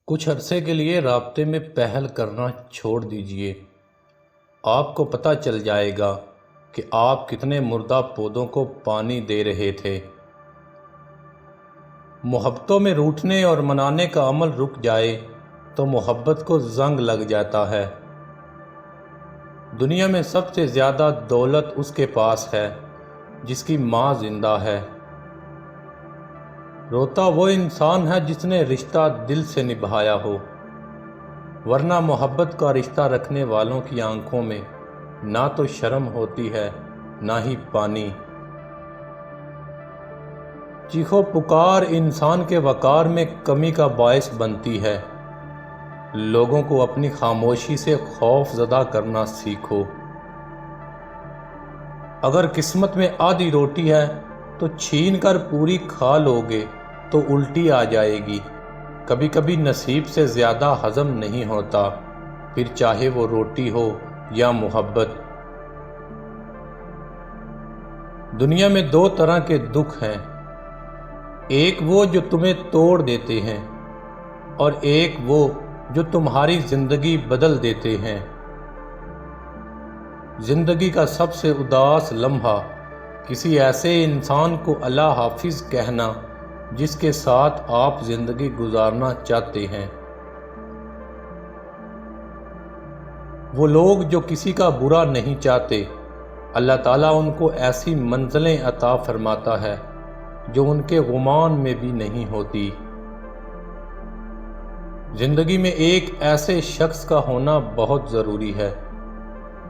کچھ عرصے کے لیے رابطے میں پہل کرنا چھوڑ دیجئے۔ آپ کو پتہ چل جائے گا کہ آپ کتنے مردہ پودوں کو پانی دے رہے تھے۔ محبتوں میں روٹھنے اور منانے کا عمل رک جائے تو محبت کو زنگ لگ جاتا ہے۔ دنیا میں سب سے زیادہ دولت اس کے پاس ہے جس کی ماں زندہ ہے۔ روتا وہ انسان ہے جس نے رشتہ دل سے نبھایا ہو، ورنہ محبت کا رشتہ رکھنے والوں کی آنکھوں میں نہ تو شرم ہوتی ہے نہ ہی پانی۔ چیخو پکار انسان کے وقار میں کمی کا باعث بنتی ہے۔ لوگوں کو اپنی خاموشی سے خوف زدہ کرنا سیکھو۔ اگر قسمت میں آدھی روٹی ہے تو چھین کر پوری کھا لوگے تو الٹی آ جائے گی۔ کبھی کبھی نصیب سے زیادہ ہضم نہیں ہوتا، پھر چاہے وہ روٹی ہو یا محبت۔ دنیا میں دو طرح کے دکھ ہیں، ایک وہ جو تمہیں توڑ دیتے ہیں اور ایک وہ جو تمہاری زندگی بدل دیتے ہیں۔ زندگی کا سب سے اداس لمحہ کسی ایسے انسان کو اللہ حافظ کہنا جس کے ساتھ آپ زندگی گزارنا چاہتے ہیں۔ وہ لوگ جو کسی کا برا نہیں چاہتے، اللہ تعالیٰ ان کو ایسی منزلیں عطا فرماتا ہے جو ان کے گمان میں بھی نہیں ہوتی۔ زندگی میں ایک ایسے شخص کا ہونا بہت ضروری ہے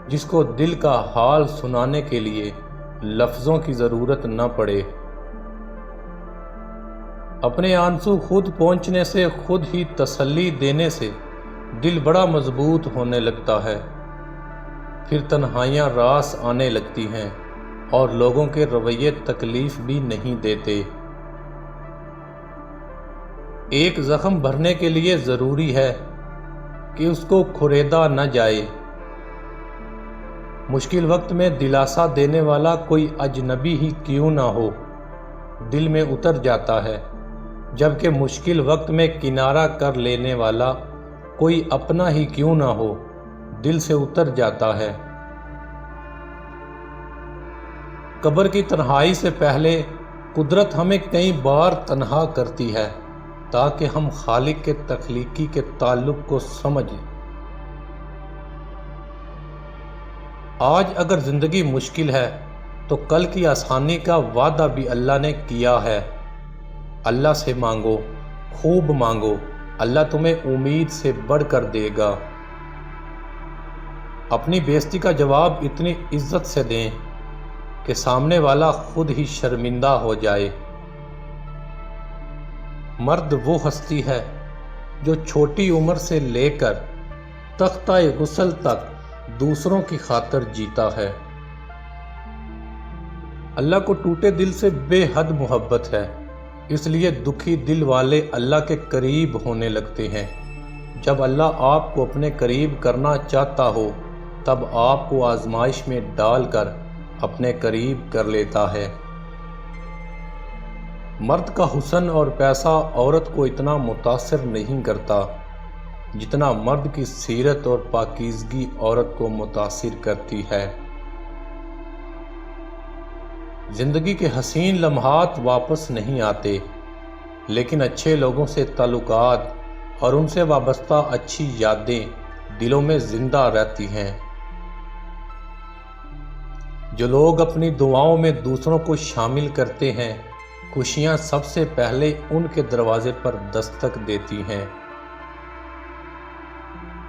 جس کو دل کا حال سنانے کے لیے لفظوں کی ضرورت نہ پڑے۔ اپنے آنسو خود پہنچنے سے، خود ہی تسلی دینے سے دل بڑا مضبوط ہونے لگتا ہے۔ پھر تنہائیاں راس آنے لگتی ہیں اور لوگوں کے رویے تکلیف بھی نہیں دیتے۔ ایک زخم بھرنے کے لیے ضروری ہے کہ اس کو کھریدا نہ جائے۔ مشکل وقت میں دلاسا دینے والا کوئی اجنبی ہی کیوں نہ ہو، دل میں اتر جاتا ہے، جبکہ مشکل وقت میں کنارہ کر لینے والا کوئی اپنا ہی کیوں نہ ہو، دل سے اتر جاتا ہے۔ قبر کی تنہائی سے پہلے قدرت ہمیں کئی بار تنہا کرتی ہے تاکہ ہم خالق کے تخلیقی کے تعلق کو سمجھیں۔ آج اگر زندگی مشکل ہے تو کل کی آسانی کا وعدہ بھی اللہ نے کیا ہے۔ اللہ سے مانگو، خوب مانگو، اللہ تمہیں امید سے بڑھ کر دے گا۔ اپنی بےزتی کا جواب اتنی عزت سے دیں کہ سامنے والا خود ہی شرمندہ ہو جائے۔ مرد وہ ہستی ہے جو چھوٹی عمر سے لے کر تختہ غسل تک دوسروں کی خاطر جیتا ہے۔ اللہ کو ٹوٹے دل سے بے حد محبت ہے، اس لیے دکھی دل والے اللہ کے قریب ہونے لگتے ہیں۔ جب اللہ آپ کو اپنے قریب کرنا چاہتا ہو تب آپ کو آزمائش میں ڈال کر اپنے قریب کر لیتا ہے۔ مرد کا حسن اور پیسہ عورت کو اتنا متاثر نہیں کرتا جتنا مرد کی سیرت اور پاکیزگی عورت کو متاثر کرتی ہے۔ زندگی کے حسین لمحات واپس نہیں آتے، لیکن اچھے لوگوں سے تعلقات اور ان سے وابستہ اچھی یادیں دلوں میں زندہ رہتی ہیں۔ جو لوگ اپنی دعاؤں میں دوسروں کو شامل کرتے ہیں، خوشیاں سب سے پہلے ان کے دروازے پر دستک دیتی ہیں۔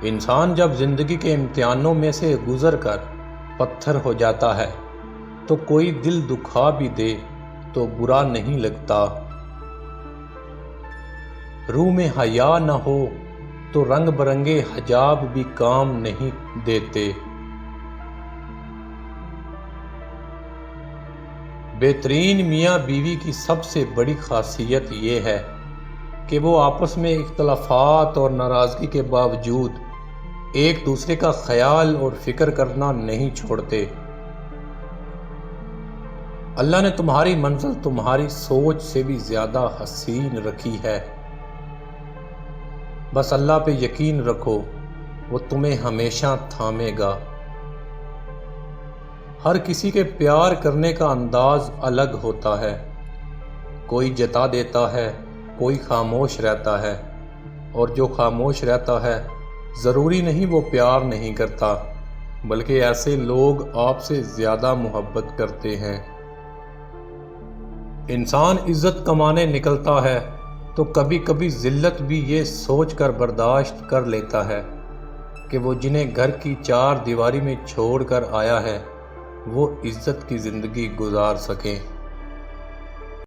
انسان جب زندگی کے امتحانوں میں سے گزر کر پتھر ہو جاتا ہے تو کوئی دل دکھا بھی دے تو برا نہیں لگتا۔ روح میں حیا نہ ہو تو رنگ برنگے حجاب بھی کام نہیں دیتے۔ بہترین میاں بیوی کی سب سے بڑی خاصیت یہ ہے کہ وہ آپس میں اختلافات اور ناراضگی کے باوجود ایک دوسرے کا خیال اور فکر کرنا نہیں چھوڑتے۔ اللہ نے تمہاری منزل تمہاری سوچ سے بھی زیادہ حسین رکھی ہے۔ بس اللہ پہ یقین رکھو، وہ تمہیں ہمیشہ تھامے گا۔ ہر کسی کے پیار کرنے کا انداز الگ ہوتا ہے، کوئی جتا دیتا ہے، کوئی خاموش رہتا ہے، اور جو خاموش رہتا ہے ضروری نہیں وہ پیار نہیں کرتا، بلکہ ایسے لوگ آپ سے زیادہ محبت کرتے ہیں۔ انسان عزت کمانے نکلتا ہے تو کبھی کبھی ذلت بھی یہ سوچ کر برداشت کر لیتا ہے کہ وہ جنہیں گھر کی چار دیواری میں چھوڑ کر آیا ہے وہ عزت کی زندگی گزار سکیں۔